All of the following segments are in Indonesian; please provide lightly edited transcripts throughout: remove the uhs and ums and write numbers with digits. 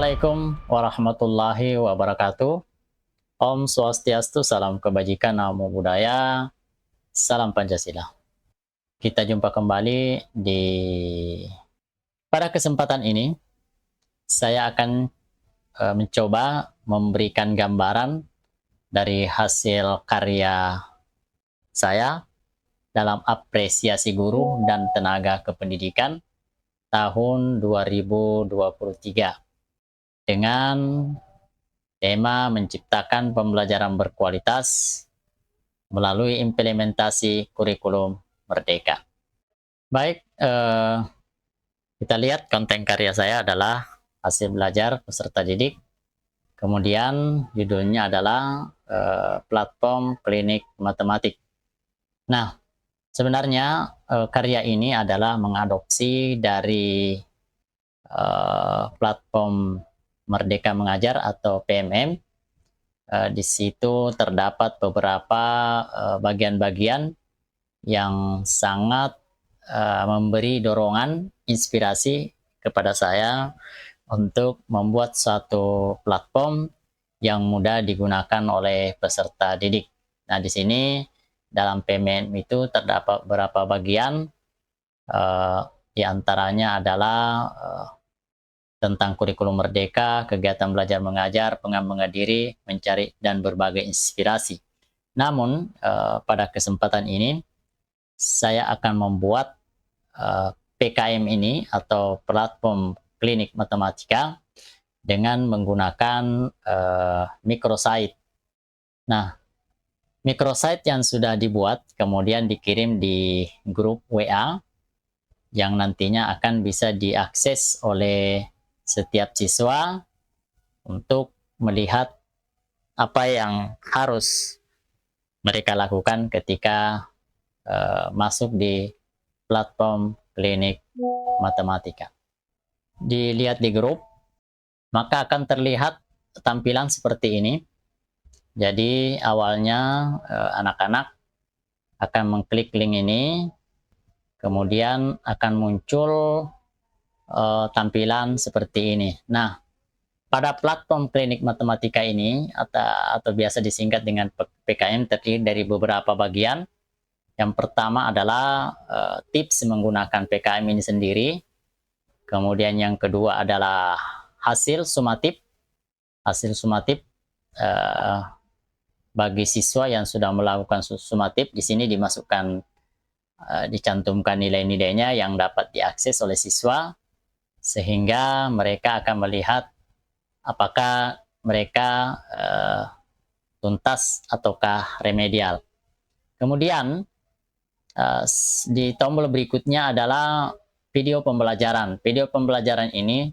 Assalamualaikum warahmatullahi wabarakatuh. Om Swastiastu, salam kebajikan, namo buddhaya, salam Pancasila. Kita jumpa kembali pada kesempatan ini. Saya akan mencoba memberikan gambaran dari hasil karya saya dalam apresiasi guru dan tenaga kependidikan tahun 2023 dengan tema menciptakan pembelajaran berkualitas melalui implementasi kurikulum merdeka. Baik, kita lihat konten karya saya adalah hasil belajar peserta didik. Kemudian judulnya adalah platform klinik matematik. Nah, sebenarnya karya ini adalah mengadopsi dari platform Merdeka Mengajar atau PMM. Di situ terdapat beberapa bagian-bagian yang sangat memberi dorongan, inspirasi kepada saya untuk membuat suatu platform yang mudah digunakan oleh peserta didik. Nah, di sini dalam PMM itu terdapat beberapa bagian, di antaranya adalah tentang kurikulum merdeka, kegiatan belajar mengajar, pengembangan diri, mencari dan berbagai inspirasi. Namun pada kesempatan ini saya akan membuat PKM ini atau platform klinik matematika dengan menggunakan microsite. Nah, microsite yang sudah dibuat kemudian dikirim di grup WA yang nantinya akan bisa diakses oleh setiap siswa untuk melihat apa yang harus mereka lakukan ketika masuk di platform klinik matematika. Dilihat di grup, maka akan terlihat tampilan seperti ini. Jadi awalnya anak-anak akan mengklik link ini, kemudian akan muncul tampilan seperti ini. Nah, pada platform klinik matematika ini atau biasa disingkat dengan PKM terdiri dari beberapa bagian. Yang pertama adalah tips menggunakan PKM ini sendiri. Kemudian yang kedua adalah hasil sumatif. Hasil sumatif bagi siswa yang sudah melakukan sumatif, di sini dimasukkan, dicantumkan nilai-nilainya yang dapat diakses oleh siswa, sehingga mereka akan melihat apakah mereka tuntas ataukah remedial. Kemudian di tombol berikutnya adalah video pembelajaran. Video pembelajaran ini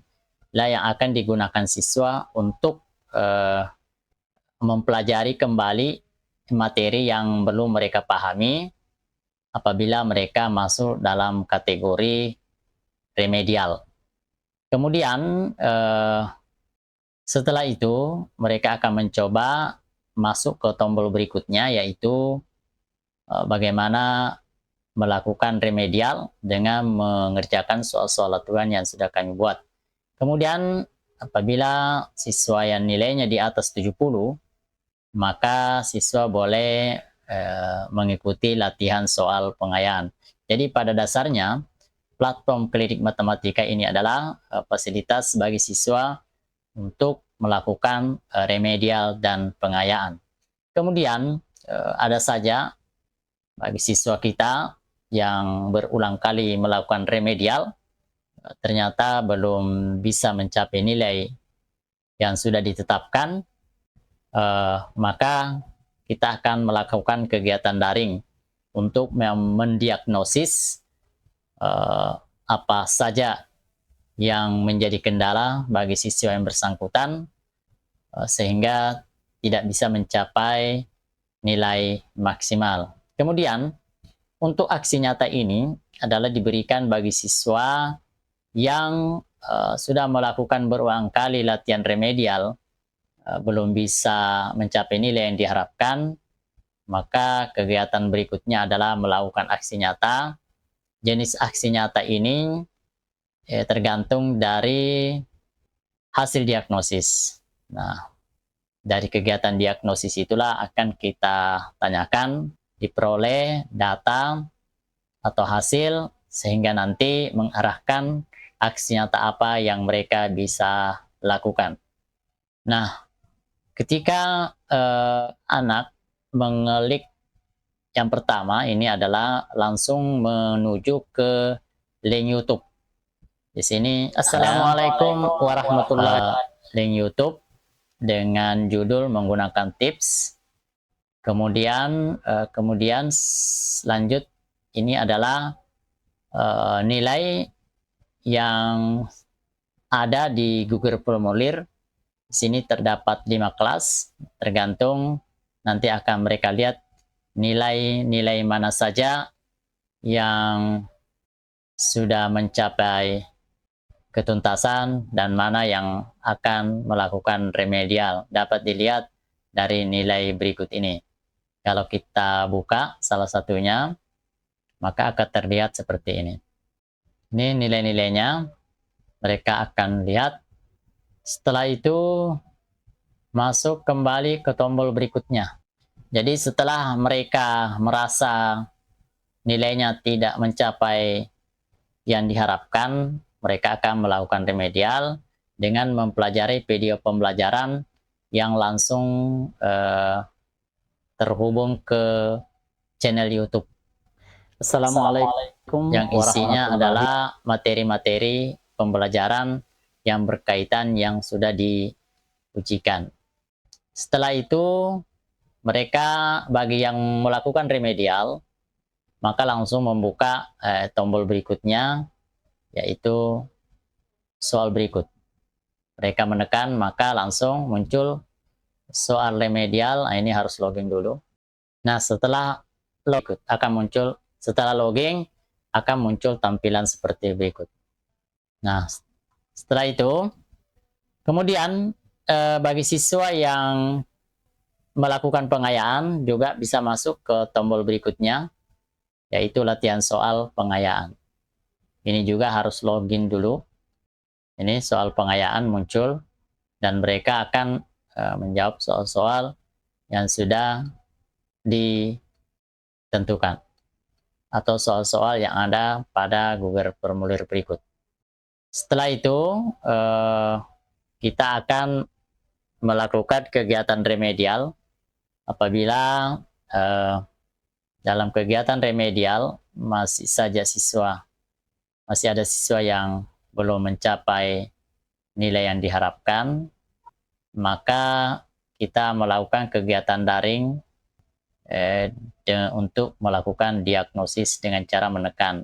lah yang akan digunakan siswa untuk mempelajari kembali materi yang belum mereka pahami apabila mereka masuk dalam kategori remedial. Kemudian setelah itu mereka akan mencoba masuk ke tombol berikutnya, yaitu bagaimana melakukan remedial dengan mengerjakan soal-soal aturan yang sudah kami buat. Kemudian apabila siswa yang nilainya di atas 70, maka siswa boleh mengikuti latihan soal pengayaan. Jadi pada dasarnya platform klinik matematika ini adalah fasilitas bagi siswa untuk melakukan remedial dan pengayaan. Kemudian ada saja bagi siswa kita yang berulang kali melakukan remedial ternyata belum bisa mencapai nilai yang sudah ditetapkan, maka kita akan melakukan kegiatan daring untuk mendiagnosis apa saja yang menjadi kendala bagi siswa yang bersangkutan sehingga tidak bisa mencapai nilai maksimal. Kemudian untuk aksi nyata ini adalah diberikan bagi siswa yang sudah melakukan berulang kali latihan remedial, belum bisa mencapai nilai yang diharapkan, maka kegiatan berikutnya adalah melakukan aksi nyata. Jenis aksi nyata ini tergantung dari hasil diagnosis. Nah, dari kegiatan diagnosis itulah akan kita tanyakan, diperoleh data atau hasil, sehingga nanti mengarahkan aksi nyata apa yang mereka bisa lakukan. Nah, ketika anak mengelik yang pertama, ini adalah langsung menuju ke link YouTube. Di sini Assalamualaikum warahmatullahi wabarakatuh. Link YouTube dengan judul menggunakan tips. Kemudian lanjut, ini adalah nilai yang ada di Google Formulir. Di sini terdapat 5 kelas, tergantung nanti akan mereka lihat nilai-nilai mana saja yang sudah mencapai ketuntasan dan mana yang akan melakukan remedial. Dapat dilihat dari nilai berikut ini. Kalau kita buka salah satunya, maka akan terlihat seperti ini. Ini nilai-nilainya, mereka akan lihat. Setelah itu masuk kembali ke tombol berikutnya. Jadi setelah mereka merasa nilainya tidak mencapai yang diharapkan, mereka akan melakukan remedial dengan mempelajari video pembelajaran yang langsung terhubung ke channel YouTube. Assalamualaikum, yang isinya adalah materi-materi pembelajaran yang berkaitan yang sudah diujikan. Setelah itu, mereka bagi yang melakukan remedial, maka langsung membuka tombol berikutnya, yaitu soal berikut. Mereka menekan, maka langsung muncul soal remedial. Nah, ini harus login dulu. Nah, setelah login akan muncul tampilan seperti berikut. Nah, setelah itu, kemudian bagi siswa yang melakukan pengayaan juga bisa masuk ke tombol berikutnya, yaitu latihan soal pengayaan. Ini juga harus login dulu. Ini soal pengayaan muncul, dan mereka akan menjawab soal-soal yang sudah ditentukan, atau soal-soal yang ada pada Google Formulir berikut. Setelah itu, kita akan melakukan kegiatan remedial. Apabila dalam kegiatan remedial masih ada siswa yang belum mencapai nilai yang diharapkan, maka kita melakukan kegiatan daring untuk melakukan diagnosis dengan cara menekan.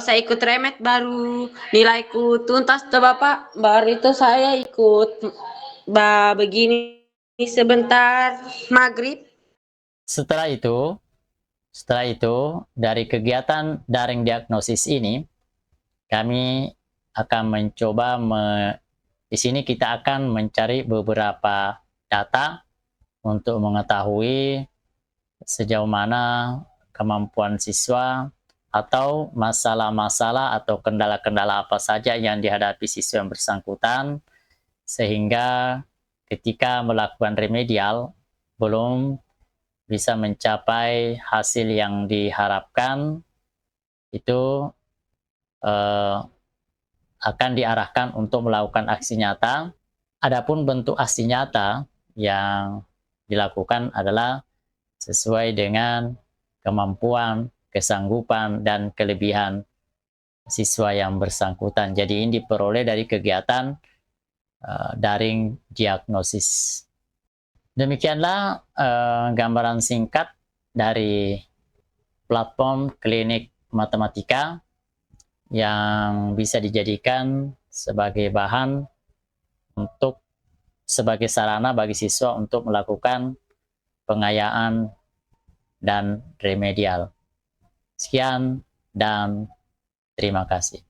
Saya ikut remet baru nilaiku tuntas tuh Bapak, baru itu saya ikut begini sebentar maghrib. Setelah itu dari kegiatan daring diagnosis ini, kami akan mencoba di sini kita akan mencari beberapa data untuk mengetahui sejauh mana kemampuan siswa atau masalah-masalah atau kendala-kendala apa saja yang dihadapi siswa yang bersangkutan, sehingga ketika melakukan remedial belum bisa mencapai hasil yang diharapkan, itu akan diarahkan untuk melakukan aksi nyata. Adapun bentuk aksi nyata yang dilakukan adalah sesuai dengan kemampuan, kesanggupan, dan kelebihan siswa yang bersangkutan. Jadi ini diperoleh dari kegiatan daring diagnosis. Demikianlah gambaran singkat dari platform klinik matematika yang bisa dijadikan sebagai bahan sebagai sarana bagi siswa untuk melakukan pengayaan dan remedial. Sekian dan terima kasih.